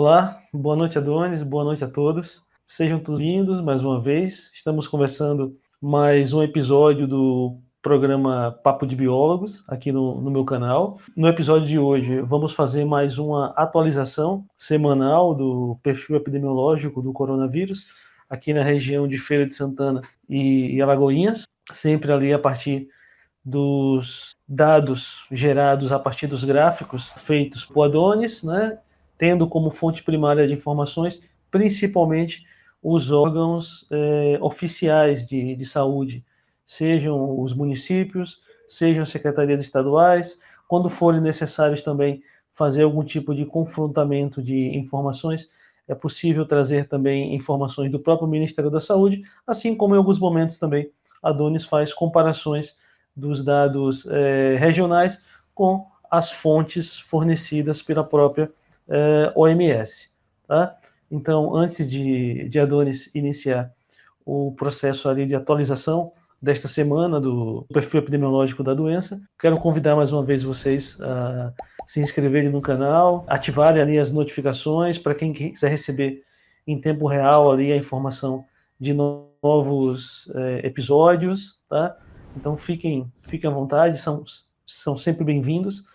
Olá, boa noite, Adonis, boa noite a todos. Sejam todos bem-vindos mais uma vez. Estamos conversando mais um episódio do programa Papo de Biólogos aqui no meu canal. No episódio de hoje, vamos fazer mais uma atualização semanal do perfil epidemiológico do coronavírus aqui na região de Feira de Santana e Alagoinhas, sempre ali a partir dos dados gerados a partir dos gráficos feitos por Adonis, né, tendo como fonte primária de informações principalmente os órgãos oficiais de saúde, sejam os municípios, sejam as secretarias estaduais, quando forem necessários também fazer algum tipo de confrontamento de informações, é possível trazer também informações do próprio Ministério da Saúde, assim como em alguns momentos também Adonis faz comparações dos dados regionais com as fontes fornecidas pela própria OMS. Tá? Então, antes de Adonis iniciar o processo ali de atualização desta semana do perfil epidemiológico da doença, quero convidar mais uma vez vocês a se inscreverem no canal, ativarem ali as notificações para quem quiser receber em tempo real ali a informação de novos episódios, tá? Então fiquem à vontade, são sempre bem-vindos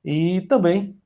e também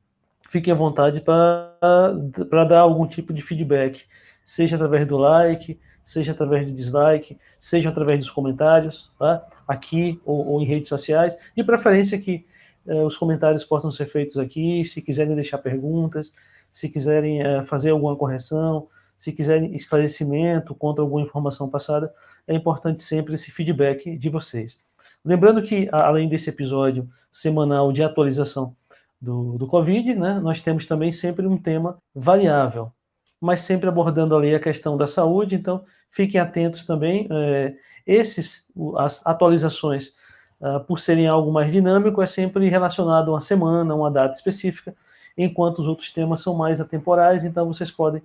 fiquem à vontade para dar algum tipo de feedback, seja através do like, seja através do dislike, seja através dos comentários, tá? Aqui ou em redes sociais, de preferência que os comentários possam ser feitos aqui, se quiserem deixar perguntas, se quiserem fazer alguma correção, se quiserem esclarecimento contra alguma informação passada, é importante sempre esse feedback de vocês. Lembrando que, além desse episódio semanal de atualização do Covid, né, nós temos também sempre um tema variável, mas sempre abordando ali a questão da saúde, então fiquem atentos também. As atualizações, por serem algo mais dinâmico, é sempre relacionado a uma semana, uma data específica, enquanto os outros temas são mais atemporais, então vocês podem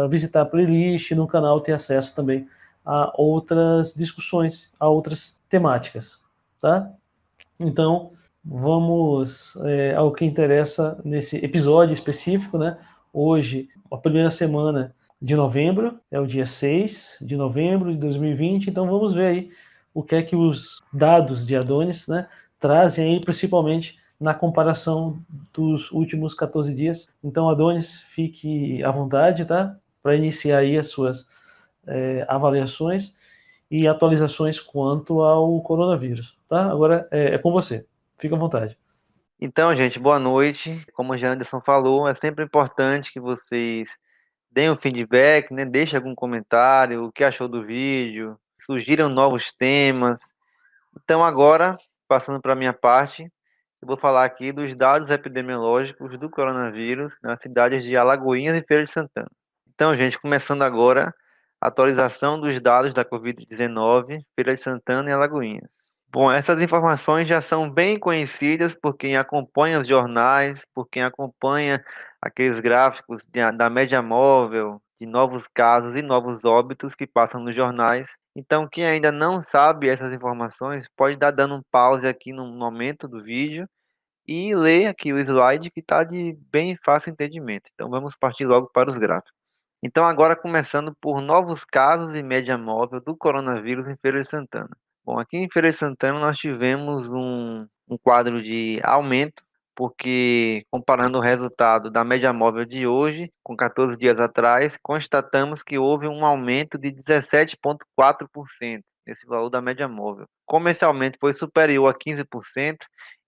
visitar a playlist no canal, ter acesso também a outras discussões, a outras temáticas, tá? Então, vamos ao que interessa nesse episódio específico, né? Hoje, a primeira semana de novembro, é o dia 6 de novembro de 2020, então vamos ver aí o que é que os dados de Adonis, né, trazem aí, principalmente na comparação dos últimos 14 dias. Então, Adonis, fique à vontade, tá? Para iniciar aí as suas avaliações e atualizações quanto ao coronavírus, tá? Agora é com você. Fica à vontade. Então, gente, boa noite. Como o Janderson falou, é sempre importante que vocês deem um feedback, né? Deixem algum comentário, o que achou do vídeo, sugiram novos temas. Então, agora, passando para a minha parte, eu vou falar aqui dos dados epidemiológicos do coronavírus nas cidades de Alagoinhas e Feira de Santana. Então, gente, começando agora, a atualização dos dados da Covid-19, Feira de Santana e Alagoinhas. Bom, essas informações já são bem conhecidas por quem acompanha os jornais, por quem acompanha aqueles gráficos da média móvel, de novos casos e novos óbitos que passam nos jornais. Então, quem ainda não sabe essas informações, pode dar dando um pause aqui no momento do vídeo e ler aqui o slide que está de bem fácil entendimento. Então, vamos partir logo para os gráficos. Então, agora começando por novos casos e média móvel do coronavírus em Feira de Santana. Bom, aqui em Feira de Santana nós tivemos um quadro de aumento, porque comparando o resultado da média móvel de hoje com 14 dias atrás, constatamos que houve um aumento de 17,4% nesse valor da média móvel. Como esse aumento foi superior a 15%,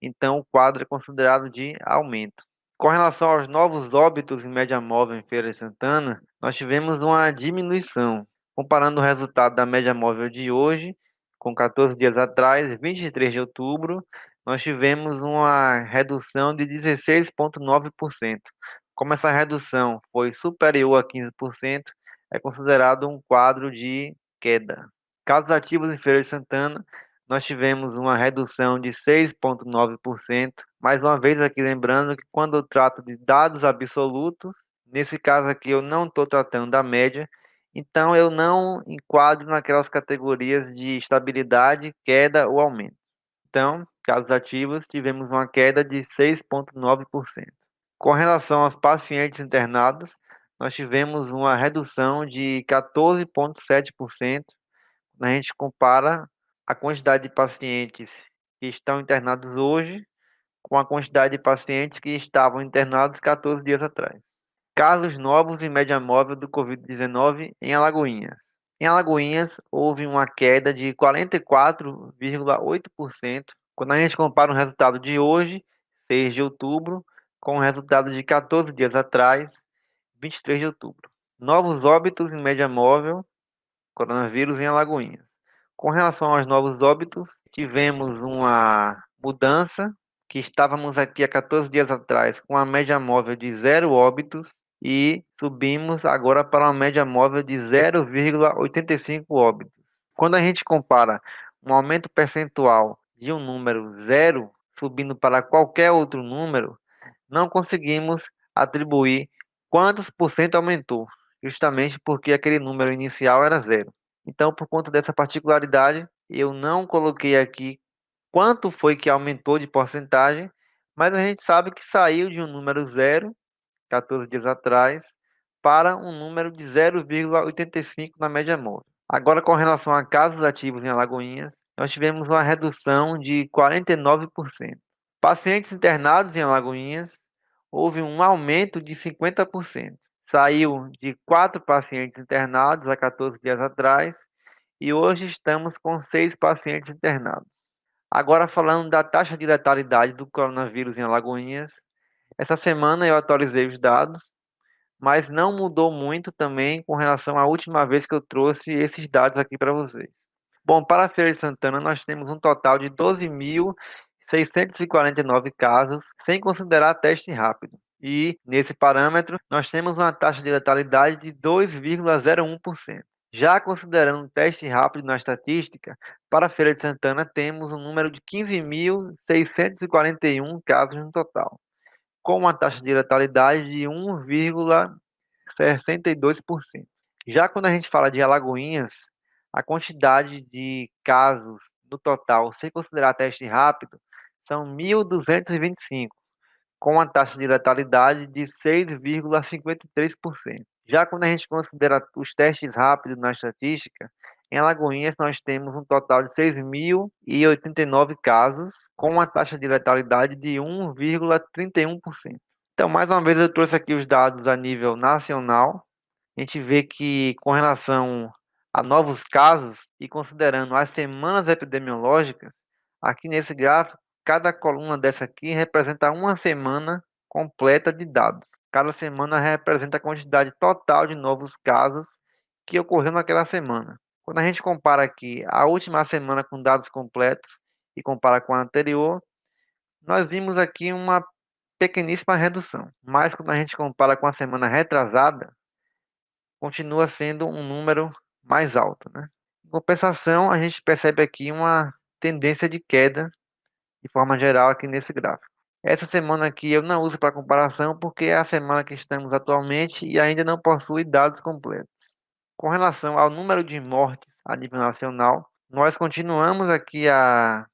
então o quadro é considerado de aumento. Com relação aos novos óbitos em média móvel em Feira de Santana, nós tivemos uma diminuição. Comparando o resultado da média móvel de hoje, com 14 dias atrás, 23 de outubro, nós tivemos uma redução de 16,9%. Como essa redução foi superior a 15%, é considerado um quadro de queda. Casos ativos em Feira de Santana, nós tivemos uma redução de 6,9%. Mais uma vez aqui lembrando que quando eu trato de dados absolutos, nesse caso aqui eu não estou tratando da média, então eu não enquadro naquelas categorias de estabilidade, queda ou aumento. Então, casos ativos, tivemos uma queda de 6,9%. Com relação aos pacientes internados, nós tivemos uma redução de 14,7% quando a gente compara a quantidade de pacientes que estão internados hoje com a quantidade de pacientes que estavam internados 14 dias atrás. Casos novos em média móvel do Covid-19 em Alagoinhas. Em Alagoinhas, houve uma queda de 44,8% quando a gente compara o resultado de hoje, 6 de outubro, com o resultado de 14 dias atrás, 23 de outubro. Novos óbitos em média móvel, coronavírus em Alagoinhas. Com relação aos novos óbitos, tivemos uma mudança, que estávamos aqui há 14 dias atrás com a média móvel de 0 óbitos e subimos agora para uma média móvel de 0,85 óbitos. Quando a gente compara um aumento percentual de um número 0 subindo para qualquer outro número, não conseguimos atribuir quantos por cento aumentou, justamente porque aquele número inicial era 0. Então, por conta dessa particularidade, eu não coloquei aqui quanto foi que aumentou de porcentagem, mas a gente sabe que saiu de um número 0, 14 dias atrás, para um número de 0,85 na média móvel. Agora, com relação a casos ativos em Alagoinhas, nós tivemos uma redução de 49%. Pacientes internados em Alagoinhas, houve um aumento de 50%. Saiu de 4 pacientes internados há 14 dias atrás e hoje estamos com 6 pacientes internados. Agora, falando da taxa de letalidade do coronavírus em Alagoinhas, essa semana eu atualizei os dados, mas não mudou muito também com relação à última vez que eu trouxe esses dados aqui para vocês. Bom, para a Feira de Santana, nós temos um total de 12.649 casos, sem considerar teste rápido. E, nesse parâmetro, nós temos uma taxa de letalidade de 2,01%. Já considerando o teste rápido na estatística, para a Feira de Santana temos um número de 15.641 casos no total, com uma taxa de letalidade de 1,62%. Já quando a gente fala de Alagoinhas, a quantidade de casos no total, sem considerar teste rápido, são 1.225, com uma taxa de letalidade de 6,53%. Já quando a gente considera os testes rápidos na estatística, em Alagoinhas nós temos um total de 6.089 casos, com uma taxa de letalidade de 1,31%. Então, mais uma vez eu trouxe aqui os dados a nível nacional. A gente vê que, com relação a novos casos e considerando as semanas epidemiológicas, aqui nesse gráfico, cada coluna dessa aqui representa uma semana completa de dados. Cada semana representa a quantidade total de novos casos que ocorreu naquela semana. Quando a gente compara aqui a última semana com dados completos e compara com a anterior, nós vimos aqui uma pequeníssima redução. Mas quando a gente compara com a semana retrasada, continua sendo um número mais alto, né? Em compensação, a gente percebe aqui uma tendência de queda de forma geral aqui nesse gráfico. Essa semana aqui eu não uso para comparação porque é a semana que estamos atualmente e ainda não possui dados completos. Com relação ao número de mortes a nível nacional, nós continuamos aqui a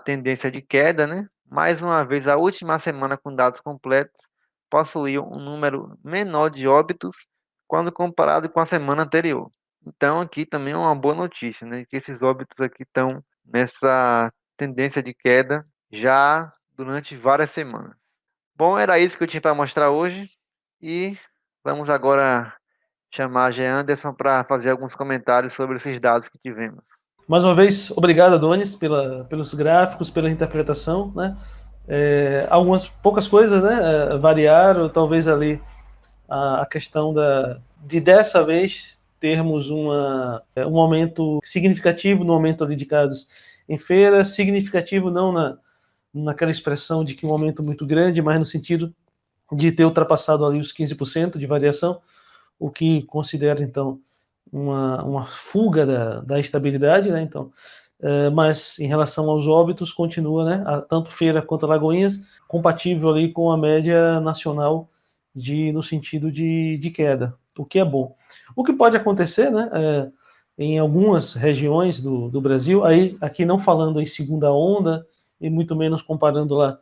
tendência de queda, né? Mais uma vez, a última semana com dados completos possuiu um número menor de óbitos quando comparado com a semana anterior. Então, aqui também é uma boa notícia, né? Que esses óbitos aqui estão nessa tendência de queda já durante várias semanas. Bom, era isso que eu tinha para mostrar hoje e vamos agora chamar a Jean Anderson para fazer alguns comentários sobre esses dados que tivemos. Mais uma vez, obrigado, Adonis, pelos gráficos, pela interpretação, né? Algumas poucas coisas, né? Variaram, talvez ali a questão de dessa vez termos um aumento significativo no aumento ali de casos em feira, significativo não naquela expressão de que um aumento muito grande, mas no sentido de ter ultrapassado ali os 15% de variação, o que considera, então, uma fuga da estabilidade, né? Então, mas em relação aos óbitos, continua, né? Tanto Feira quanto Alagoinhas, compatível ali com a média nacional no sentido de queda, o que é bom. O que pode acontecer, né? Em algumas regiões do Brasil, aí aqui não falando em segunda onda, e muito menos comparando lá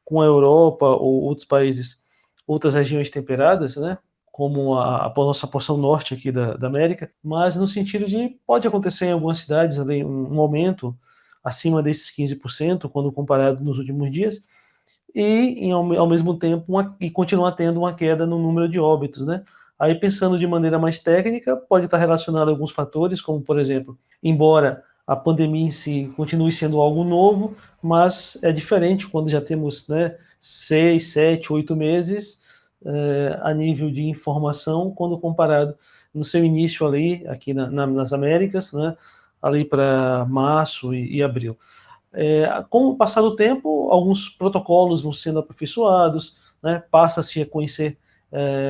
com a Europa ou outros países outras regiões temperadas, né? Como a nossa porção norte aqui da América, mas no sentido de pode acontecer em algumas cidades ali um aumento acima desses 15% quando comparado nos últimos dias, e ao mesmo tempo e continuar tendo uma queda no número de óbitos, né? Aí pensando de maneira mais técnica, pode estar relacionado a alguns fatores, como por exemplo, embora a pandemia em si continue sendo algo novo, mas é diferente quando já temos, né, 6, 7, 8 meses a nível de informação, quando comparado no seu início ali, aqui nas Américas, né, ali para março e abril. Com o passar do tempo, alguns protocolos vão sendo aperfeiçoados, né, passa-se a conhecer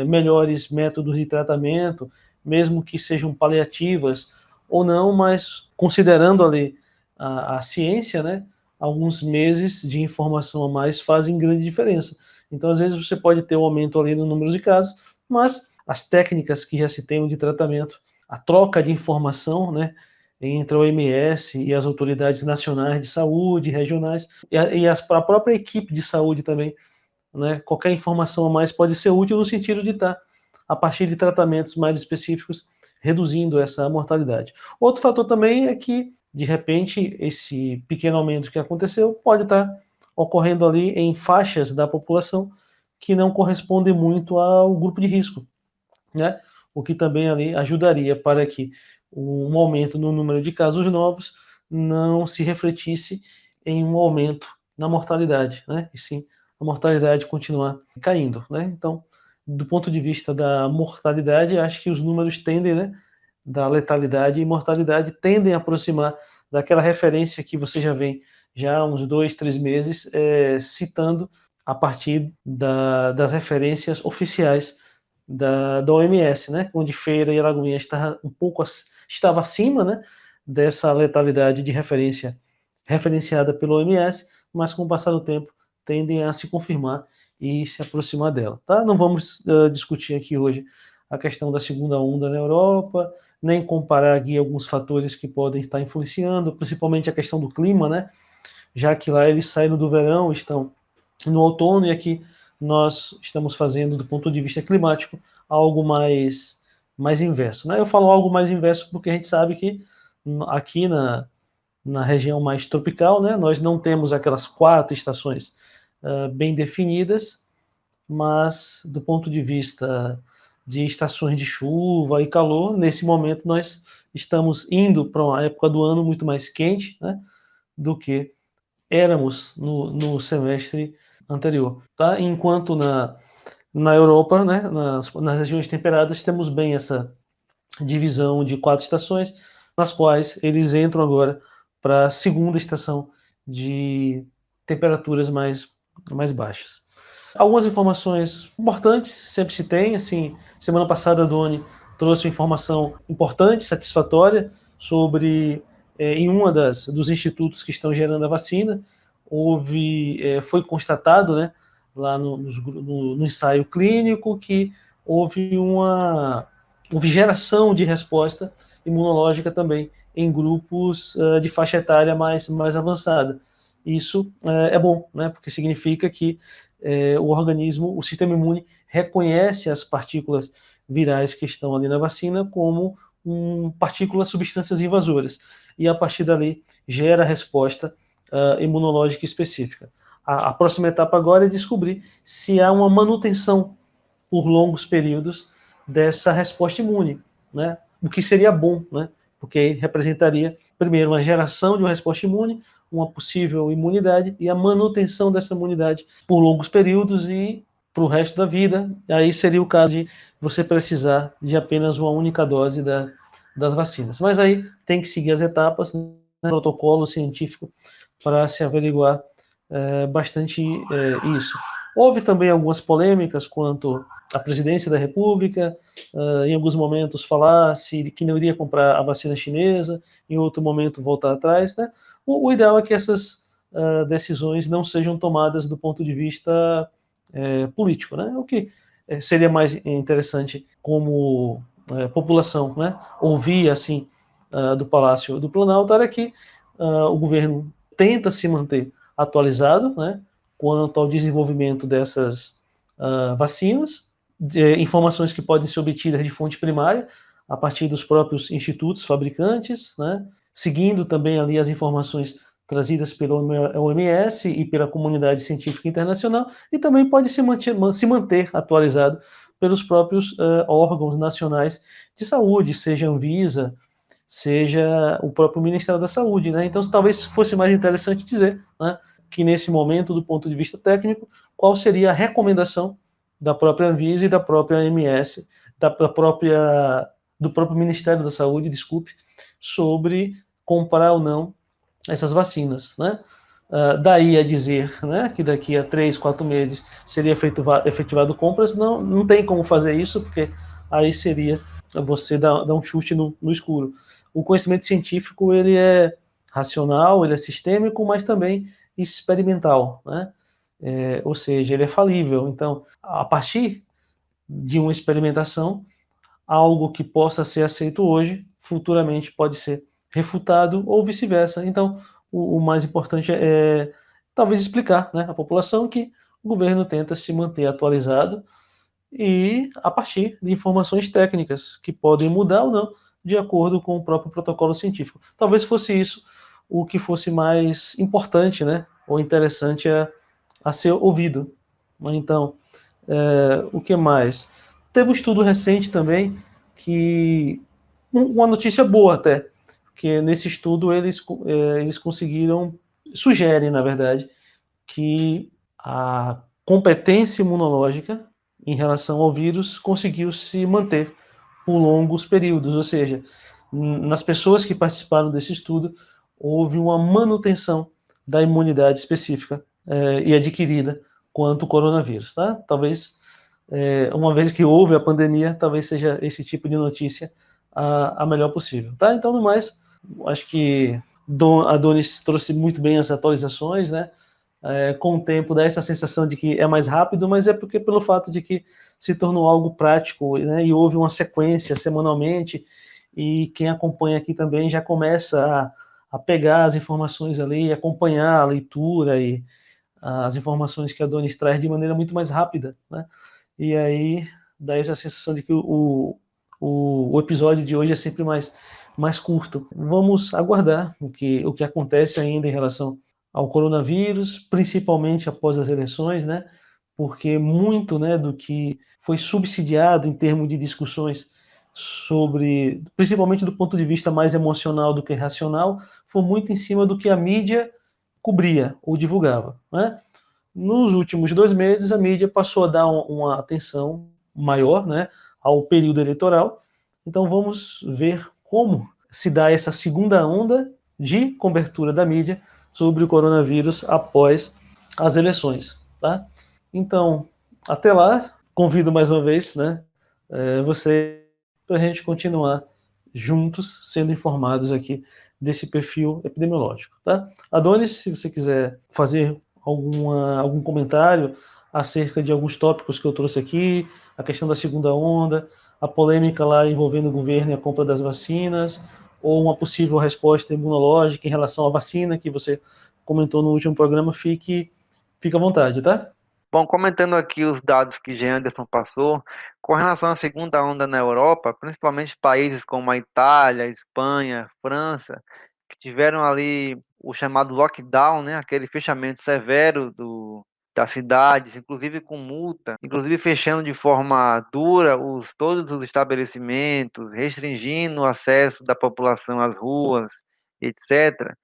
melhores métodos de tratamento, mesmo que sejam paliativas ou não, mas considerando ali a ciência, né, alguns meses de informação a mais fazem grande diferença. Então, às vezes, você pode ter um aumento ali no número de casos, mas as técnicas que já se tem de tratamento, a troca de informação, né, entre a OMS e as autoridades nacionais de saúde, regionais, a própria equipe de saúde também, né? Qualquer informação a mais pode ser útil no sentido de estar, a partir de tratamentos mais específicos, reduzindo essa mortalidade. Outro fator também é que, de repente, esse pequeno aumento que aconteceu pode estar ocorrendo ali em faixas da população que não correspondem muito ao grupo de risco, né? O que também ali ajudaria para que um aumento no número de casos novos não se refletisse em um aumento na mortalidade, né? E sim a mortalidade continuar caindo, né? Então, do ponto de vista da mortalidade, acho que os números tendem, né, da letalidade e mortalidade tendem a aproximar daquela referência que você já vem já há uns 2, 3 meses citando a partir das referências oficiais da OMS, né, onde Feira e Alagoinhas estava acima, né, dessa letalidade de referência referenciada pela OMS, mas com o passar do tempo tendem a se confirmar e se aproximar dela. Tá? Não vamos discutir aqui hoje a questão da segunda onda na Europa, nem comparar aqui alguns fatores que podem estar influenciando, principalmente a questão do clima, né? Já que lá eles saíram do verão, estão no outono, e aqui nós estamos fazendo, do ponto de vista climático, algo mais inverso. Né? Eu falo algo mais inverso porque a gente sabe que aqui na região mais tropical, né, nós não temos aquelas 4 estações bem definidas, mas do ponto de vista de estações de chuva e calor, nesse momento nós estamos indo para uma época do ano muito mais quente, né, do que éramos no semestre anterior. Tá? Enquanto na Europa, né, nas regiões temperadas, temos bem essa divisão de 4 estações, nas quais eles entram agora para a segunda estação de temperaturas mais baixas. Algumas informações importantes sempre se tem, assim, semana passada a Doni trouxe informação importante, satisfatória, sobre, em uma dos institutos que estão gerando a vacina, foi constatado, né, lá no ensaio clínico, que houve geração de resposta imunológica também em grupos de faixa etária mais avançada. Isso é bom, né, porque significa que o organismo, o sistema imune, reconhece as partículas virais que estão ali na vacina como partículas, substâncias invasoras, e a partir dali gera a resposta imunológica específica. A próxima etapa agora é descobrir se há uma manutenção por longos períodos dessa resposta imune, né? O que seria bom, né? Porque representaria, primeiro, uma geração de uma resposta imune, uma possível imunidade e a manutenção dessa imunidade por longos períodos e para o resto da vida. Aí seria o caso de você precisar de apenas uma única dose das vacinas. Mas aí tem que seguir as etapas, né? Protocolo científico para se averiguar bastante isso. Houve também algumas polêmicas quanto à presidência da República, em alguns momentos falar-se que não iria comprar a vacina chinesa, em outro momento voltar atrás, né? O ideal é que essas decisões não sejam tomadas do ponto de vista político, né? O que seria mais interessante como população, né? Ouvir, assim, do Palácio do Planalto, era que o governo tenta se manter atualizado, né, quanto ao desenvolvimento dessas vacinas, informações que podem ser obtidas de fonte primária, a partir dos próprios institutos fabricantes, né? Seguindo também ali as informações trazidas pelo OMS e pela comunidade científica internacional, e também pode se manter atualizado pelos próprios órgãos nacionais de saúde, seja a Anvisa, seja o próprio Ministério da Saúde, né? Então, talvez fosse mais interessante dizer, né, que nesse momento, do ponto de vista técnico, qual seria a recomendação da própria Anvisa e da própria OMS, do próprio Ministério da Saúde, desculpe, sobre comprar ou não essas vacinas, né? Daí a dizer, né, que daqui a 3, 4 meses seria efetivado compras, não tem como fazer isso, porque aí seria você dar um chute no escuro. O conhecimento científico, ele é racional, ele é sistêmico, mas também experimental, né? Ou seja, ele é falível. Então, a partir de uma experimentação, algo que possa ser aceito hoje, futuramente pode ser refutado ou vice-versa. Então, o mais importante é talvez explicar, né, à população que o governo tenta se manter atualizado e a partir de informações técnicas que podem mudar ou não de acordo com o próprio protocolo científico. Talvez fosse isso o que fosse mais importante, né, ou interessante a ser ouvido. Então, o que mais? Teve um estudo recente também que uma notícia boa até, que nesse estudo eles conseguiram, sugerem na verdade, que a competência imunológica em relação ao vírus conseguiu se manter por longos períodos, ou seja, nas pessoas que participaram desse estudo houve uma manutenção da imunidade específica e adquirida quanto ao coronavírus, tá? Talvez uma vez que houve a pandemia, talvez seja esse tipo de notícia a melhor possível, tá? Então, no mais, acho que a Donis trouxe muito bem as atualizações, né? Com o tempo dá essa sensação de que é mais rápido, mas é porque pelo fato de que se tornou algo prático, né? E houve uma sequência semanalmente, e quem acompanha aqui também já começa a pegar as informações ali, acompanhar a leitura e as informações que a Donis traz de maneira muito mais rápida, né? E aí dá essa sensação de que o episódio de hoje é sempre mais curto. Vamos aguardar o que acontece ainda em relação ao coronavírus, principalmente após as eleições, né? Porque muito, né, do que foi subsidiado em termos de discussões sobre, principalmente do ponto de vista mais emocional do que racional, foi muito em cima do que a mídia cobria ou divulgava, né? Nos últimos 2 meses, a mídia passou a dar uma atenção maior, né, ao período eleitoral. Então, vamos ver como se dá essa segunda onda de cobertura da mídia sobre o coronavírus após as eleições. Tá? Então, até lá, convido mais uma vez, né, você para a gente continuar juntos sendo informados aqui desse perfil epidemiológico. Tá? Adonis, se você quiser fazer algum comentário acerca de alguns tópicos que eu trouxe aqui, a questão da segunda onda, a polêmica lá envolvendo o governo e a compra das vacinas, ou uma possível resposta imunológica em relação à vacina que você comentou no último programa, fique à vontade, tá? Bom, comentando aqui os dados que Jean Anderson passou, com relação à segunda onda na Europa, principalmente países como a Itália, Espanha, França, que tiveram ali o chamado lockdown, né, aquele fechamento severo das cidades, inclusive com multa, inclusive fechando de forma dura todos os estabelecimentos, restringindo o acesso da população às ruas, etc.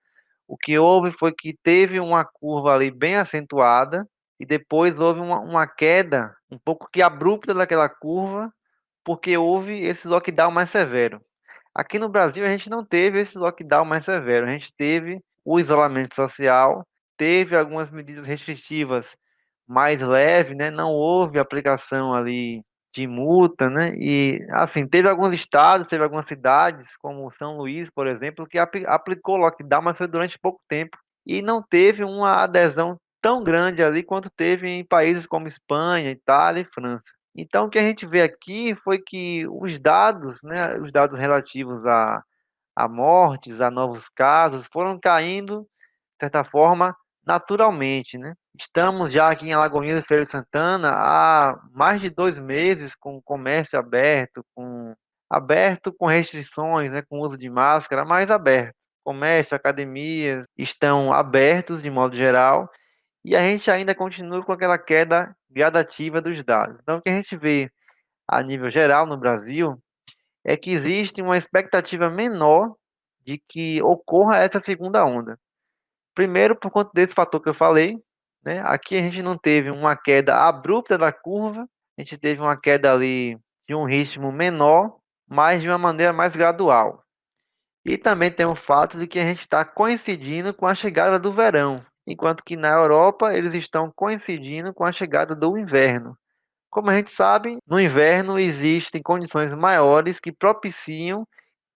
O que houve foi que teve uma curva ali bem acentuada e depois houve uma queda um pouco que abrupta daquela curva, porque houve esse lockdown mais severo. Aqui no Brasil a gente não teve esse lockdown mais severo, a gente teve o isolamento social, teve algumas medidas restritivas mais leves, né? Não houve aplicação ali de multa, né? E assim, teve alguns estados, teve algumas cidades, como São Luís, por exemplo, que aplicou lockdown, mas foi durante pouco tempo e não teve uma adesão tão grande ali quanto teve em países como Espanha, Itália e França. Então, o que a gente vê aqui foi que os dados, né, os dados relativos a mortes, a novos casos, foram caindo, de certa forma, naturalmente, né? Estamos já aqui em Alagoinhas e Feira de Santana há mais de 2 meses com o comércio aberto com restrições, né, com uso de máscara, mas aberto. Comércio, academias estão abertos de modo geral e a gente ainda continua com aquela queda gradativa dos dados. Então, o que a gente vê a nível geral no Brasil é que existe uma expectativa menor de que ocorra essa segunda onda. Primeiro, por conta desse fator que eu falei, né? Aqui a gente não teve uma queda abrupta da curva, a gente teve uma queda ali de um ritmo menor, mas de uma maneira mais gradual. E também tem o fato de que a gente está coincidindo com a chegada do verão, enquanto que na Europa eles estão coincidindo com a chegada do inverno. Como a gente sabe, no inverno existem condições maiores que propiciam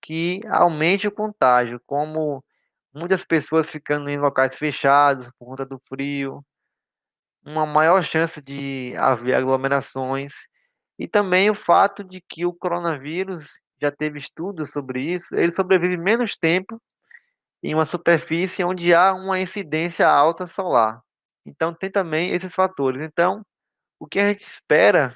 que aumente o contágio, como muitas pessoas ficando em locais fechados por conta do frio, uma maior chance de haver aglomerações, e também o fato de que o coronavírus, já teve estudos sobre isso, ele sobrevive menos tempo em uma superfície onde há uma incidência alta solar. Então tem também esses fatores. Então, o que a gente espera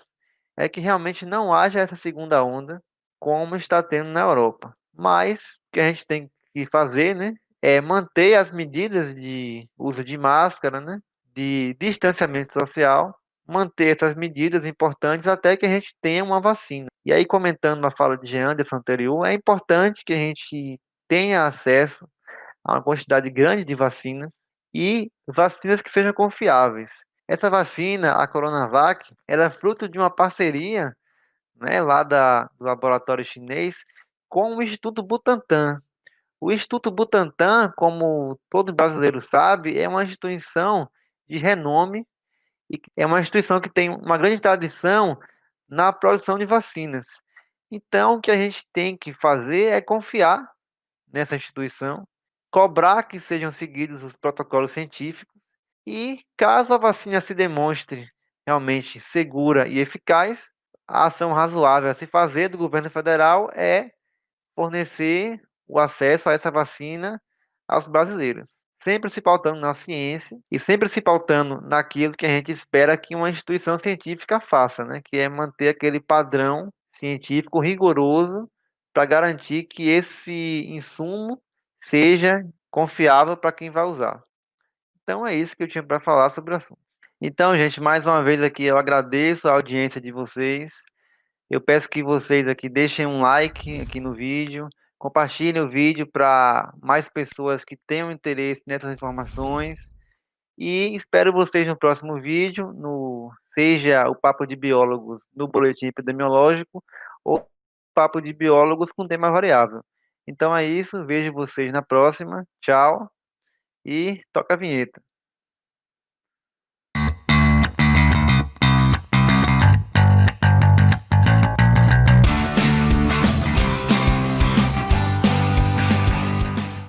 é que realmente não haja essa segunda onda, como está tendo na Europa. Mas o que a gente tem que fazer, né, é manter as medidas de uso de máscara, né, de distanciamento social, manter essas medidas importantes até que a gente tenha uma vacina. E aí, comentando na fala de Anderson anterior, é importante que a gente tenha acesso a uma quantidade grande de vacinas e vacinas que sejam confiáveis. Essa vacina, a Coronavac, ela é fruto de uma parceria, né, lá do laboratório chinês com o Instituto Butantan. O Instituto Butantan, como todo brasileiro sabe, é uma instituição de renome e é uma instituição que tem uma grande tradição na produção de vacinas. Então, o que a gente tem que fazer é confiar nessa instituição, cobrar que sejam seguidos os protocolos científicos e, caso a vacina se demonstre realmente segura e eficaz, a ação razoável a se fazer do governo federal é fornecer o acesso a essa vacina aos brasileiros. Sempre se pautando na ciência e sempre se pautando naquilo que a gente espera que uma instituição científica faça, né? Que é manter aquele padrão científico rigoroso para garantir que esse insumo seja confiável para quem vai usar. Então é isso que eu tinha para falar sobre o assunto. Então, gente, mais uma vez aqui eu agradeço a audiência de vocês. Eu peço que vocês aqui deixem um like aqui no vídeo, compartilhem o vídeo para mais pessoas que tenham interesse nessas informações e espero vocês no próximo vídeo, no seja o Papo de Biólogos no Boletim Epidemiológico ou Papo de Biólogos com tema variável. Então é isso, vejo vocês na próxima. Tchau e toca a vinheta.